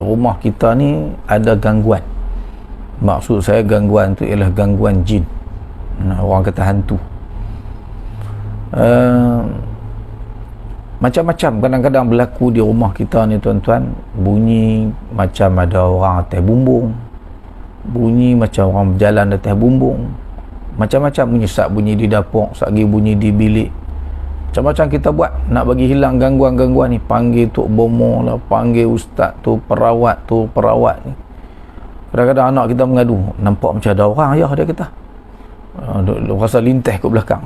rumah kita ni ada gangguan. Maksud saya gangguan tu ialah gangguan jin. Orang kata hantu. Macam-macam kadang-kadang berlaku di rumah kita ni tuan-tuan. Bunyi macam ada orang atas bumbung, bunyi macam orang berjalan atas bumbung, macam-macam bunyi. Sat bunyi di dapur, sat lagi bunyi di bilik. Macam-macam kita buat nak bagi hilang gangguan-gangguan ni. Panggil Tok Bomo lah, panggil ustaz tu, perawat ni. Kadang-kadang anak kita mengadu, nampak macam ada orang ayah dia kata. Rasa lintah kat belakang.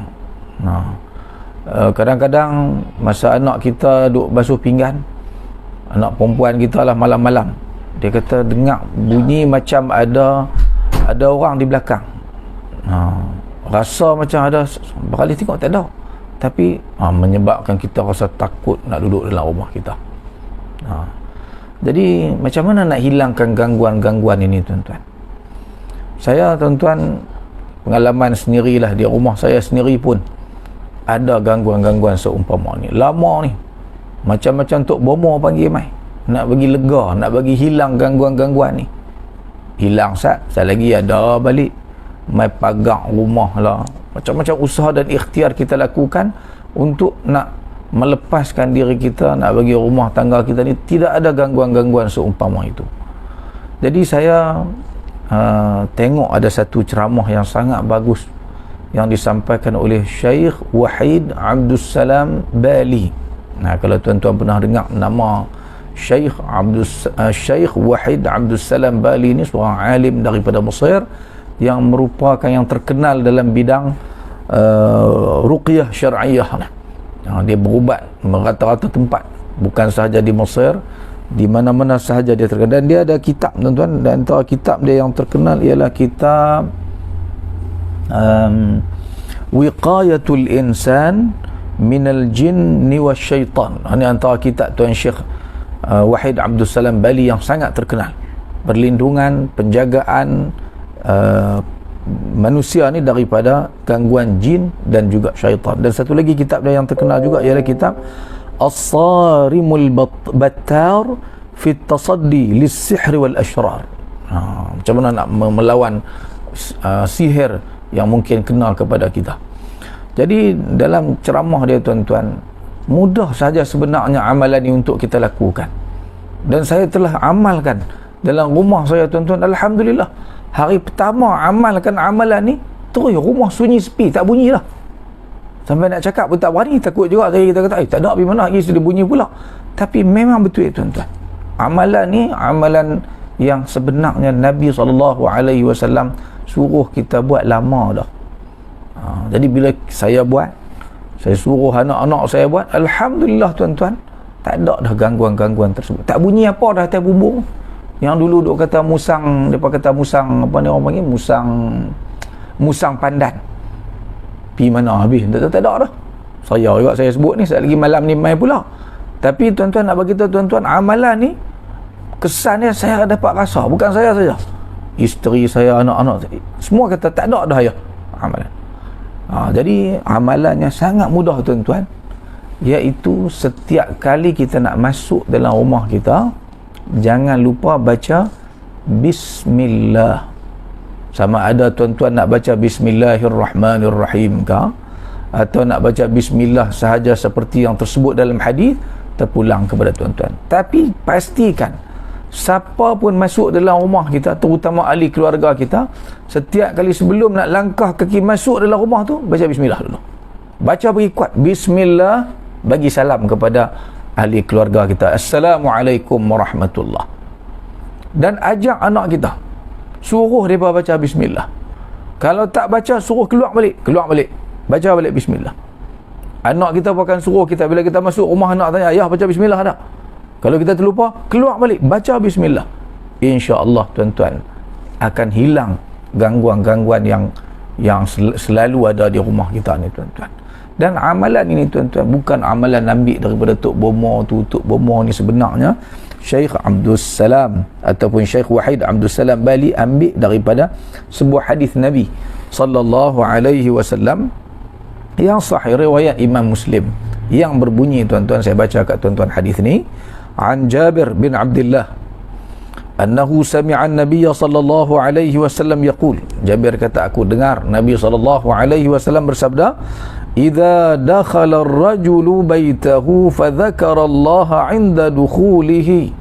Kadang-kadang masa anak kita duk basuh pinggan, anak perempuan kita lah, malam-malam dia kata dengar bunyi macam ada orang di belakang. Rasa macam ada, berkali tengok tak ada, tapi menyebabkan kita rasa takut nak duduk dalam rumah kita. Jadi macam mana nak hilangkan gangguan-gangguan ini tuan-tuan? Saya tuan-tuan pengalaman sendirilah, di rumah saya sendiri pun ada gangguan-gangguan seumpama ni. Lama ni macam-macam Tok Bomo panggil mai, nak bagi lega, nak bagi hilang gangguan-gangguan ni. Hilang sat, saya lagi ada balik mai pagar rumah lah. Macam-macam usaha dan ikhtiar kita lakukan untuk nak melepaskan diri kita, nak bagi rumah tangga kita ni tidak ada gangguan-gangguan seumpama itu. Jadi saya tengok ada satu ceramah yang sangat bagus yang disampaikan oleh Syekh Wahid Abdul Salam Bali. Kalau tuan-tuan pernah dengar nama Syekh Wahid Abdul Salam Bali ni, seorang alim daripada Mesir yang merupakan yang terkenal dalam bidang ruqyah syar'iyah. Dia berubat merata-rata tempat, bukan sahaja di Mesir, di mana-mana sahaja dia terkenal. Dan dia ada kitab tuan-tuan, dan antara kitab dia yang terkenal ialah kitab Wiqayatul Insan Minal Jinni Wasyaitan. Ini antara kitab Tuan Syekh Wahid Abdul Salam Bali yang sangat terkenal. Perlindungan, penjagaan manusia ni daripada gangguan jin dan juga syaitan. Dan satu lagi kitab dia yang terkenal juga ialah kitab As-Sarimul Battar fi Tasaddi Lis-Sihri Wal Ashrar. Macam mana nak melawan sihir yang mungkin kenal kepada kita. Jadi dalam ceramah dia tuan-tuan, mudah saja sebenarnya amalan ini untuk kita lakukan. Dan saya telah amalkan dalam rumah saya tuan-tuan. Alhamdulillah, hari pertama amalkan amalan ni, terus rumah sunyi sepi, tak bunyi lah. Sampai nak cakap pun tak berani, takut juga kita kata tak ada, pergi mana lagi sudah bunyi pula. Tapi memang betul tuan-tuan, amalan ni amalan yang sebenarnya Nabi SAW suruh kita buat lama dah. Jadi bila saya buat, saya suruh anak-anak saya buat, alhamdulillah tuan-tuan, tak ada dah gangguan-gangguan tersebut. Tak bunyi apa dah atas bumbung. Yang dulu duk kata musang, depa kata musang, apa ni orang panggil, musang pandan. Pi mana habis? Tak ada dah. Saya juga saya sebut ni, sekali lagi malam ni mai pula. Tapi tuan-tuan nak bagi tahu tuan-tuan, amalan ni kesannya saya dapat rasa, bukan saya saja, isteri saya, anak-anak semua kata tak ada dah ya amalan. Jadi amalannya sangat mudah tuan-tuan, iaitu setiap kali kita nak masuk dalam rumah kita, jangan lupa baca bismillah. Sama ada tuan-tuan nak baca bismillahirrahmanirrahim ke, atau nak baca bismillah sahaja seperti yang tersebut dalam hadis, terpulang kepada tuan-tuan. Tapi pastikan siapa pun masuk dalam rumah kita, terutama ahli keluarga kita, setiap kali sebelum nak langkah kaki masuk dalam rumah tu, baca bismillah dulu. Baca bagi kuat bismillah, bagi salam kepada ahli keluarga kita, Assalamualaikum warahmatullah. Dan ajak anak kita, suruh mereka baca bismillah. Kalau tak baca, suruh keluar balik, baca balik bismillah. Anak kita akan suruh kita, bila kita masuk rumah, anak tanya, ayah baca bismillah tak? Kalau kita terlupa, keluar balik, baca bismillah. InsyaAllah tuan-tuan, akan hilang gangguan-gangguan yang selalu ada di rumah kita ni tuan-tuan. Dan amalan ini tuan-tuan, bukan amalan ambil daripada Tok Bomo tu. Tok Bomo ni sebenarnya Syekh Abdul Salam ataupun Syekh Wahid Abdul Salam Bali ambil daripada sebuah hadis Nabi SAW yang sahih, riwayat Imam Muslim, yang berbunyi tuan-tuan, saya baca kat tuan-tuan hadis ni, an Jabir bin Abdullah annahu sami'a an-nabiy sallallahu alaihi wasallam yaqul. Jabir kata, aku dengar Nabi sallallahu alaihi wasallam bersabda, idza dakhala ar-rajulu baitahu fa dzakara Allah 'inda dukhulihi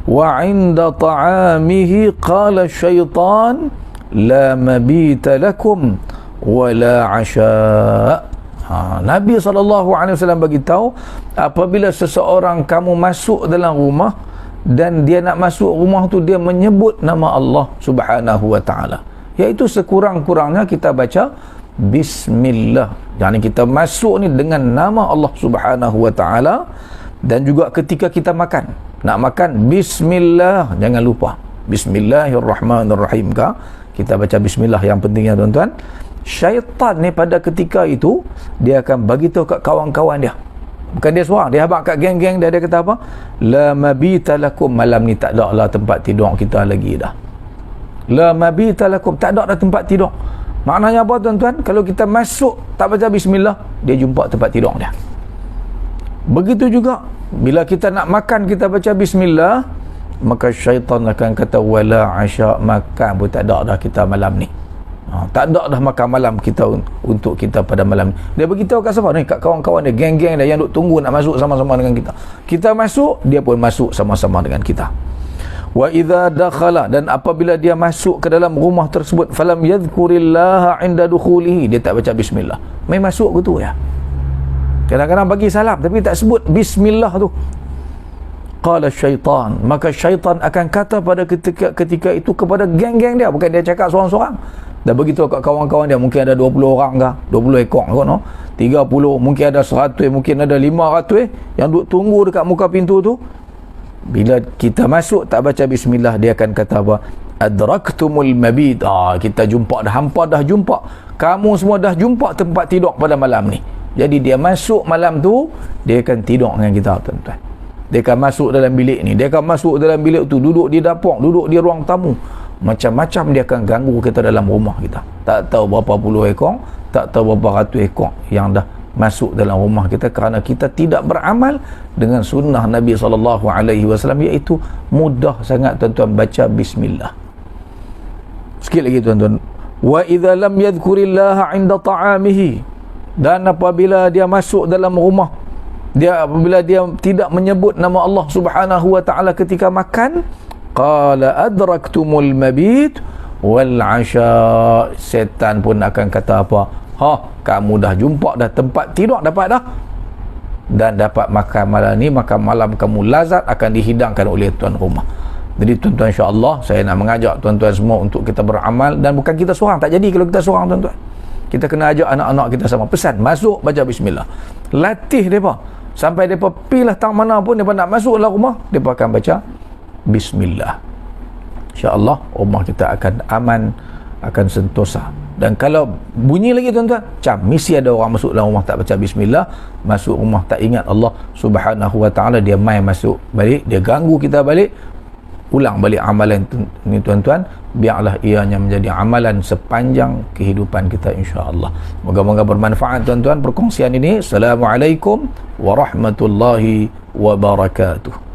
wa 'inda ta'amihi qala asy-syaitan la mabita lakum wa la 'asha'. Nabi SAW bagi tahu, apabila seseorang kamu masuk dalam rumah dan dia nak masuk rumah tu, dia menyebut nama Allah Subhanahu wa ta'ala, iaitu sekurang-kurangnya kita baca bismillah. Yani kita masuk ni dengan nama Allah Subhanahu wa ta'ala. Dan juga ketika kita makan, nak makan, bismillah, jangan lupa bismillahirrahmanirrahim kah? Kita baca bismillah yang pentingnya tuan-tuan. Syaitan ni pada ketika itu dia akan bagi tahu kat kawan-kawan dia, bukan dia seorang, dia habaq kat geng-geng dia, dia kata apa? La mabita lakum, malam ni tak ada lah tempat tidur kita lagi dah. La mabita lakum, tak ada dah tempat tidur. Maknanya apa tuan-tuan? Kalau kita masuk tak baca bismillah, dia jumpa tempat tidur dia. Begitu juga bila kita nak makan, kita baca bismillah, maka syaitan akan kata wala asya, makan pun tak ada dah kita malam ni. Tak ada dah makan malam kita untuk kita pada malam ni. Dia beritahu kat siapa ni? Kat kawan-kawan dia, geng-geng dia yang duk tunggu nak masuk sama-sama dengan kita. Kita masuk, dia pun masuk sama-sama dengan kita. Wa idza dakhala, dan apabila dia masuk ke dalam rumah tersebut, falam yadhkurillaha 'inda dukhulihi, dia tak baca bismillah, main masuk ke tu ya. Kadang-kadang bagi salam tapi tak sebut bismillah tu. Qala syaitan, maka syaitan akan kata pada ketika itu kepada geng-geng dia, bukan dia cakap seorang-seorang. Dah begitu kat kawan-kawan dia, mungkin ada 20 orang kah, 20 ekor kot, no? 30, mungkin ada 100, mungkin ada 500 yang duk tunggu dekat muka pintu tu. Bila kita masuk tak baca bismillah, dia akan kata apa? Adraktumul mabit. Kita jumpa dah, hampa dah jumpa, kamu semua dah jumpa tempat tidur pada malam ni. Jadi dia masuk malam tu, dia akan tidur dengan kita tuan-tuan. Dia akan masuk dalam bilik ni, dia akan masuk dalam bilik tu, duduk di dapur, duduk di ruang tamu, macam-macam dia akan ganggu kita dalam rumah kita. Tak tahu berapa puluh ekor, tak tahu berapa ratus ekor yang dah masuk dalam rumah kita kerana kita tidak beramal dengan sunnah Nabi SAW, iaitu mudah sangat tuan-tuan baca bismillah. Sikit lagi tuan-tuan. Wa idza lam yadhkurillaha 'inda ta'amihi, dan apabila dia masuk dalam rumah, apabila dia tidak menyebut nama Allah Subhanahu wa ta'ala ketika makan, qala adraktumul mabit wal 'asha, setan pun akan kata apa? Kamu dah jumpa dah tempat tidur, dapat dah, dan dapat makan malam ni, makan malam kamu lazat akan dihidangkan oleh tuan rumah. Jadi tuan-tuan, insya-Allah saya nak mengajak tuan-tuan semua untuk kita beramal, dan bukan kita seorang, tak jadi kalau kita seorang tuan-tuan. Kita kena ajak anak-anak kita sama, pesan masuk baca bismillah, latih mereka sampai mereka pilih tang mana pun mereka nak masuk dalam rumah, mereka akan baca bismillah. InsyaAllah rumah kita akan aman, akan sentosa. Dan kalau bunyi lagi tuan-tuan, mesti ada orang masuk dalam rumah tak baca bismillah, masuk rumah tak ingat Allah Subhanahu wa ta'ala, dia main masuk balik, dia ganggu kita balik. Ulang balik amalan ni tuan-tuan, biarlah ianya menjadi amalan sepanjang kehidupan kita insya-Allah. Moga-moga bermanfaat tuan-tuan perkongsian ini. Assalamualaikum warahmatullahi wabarakatuh.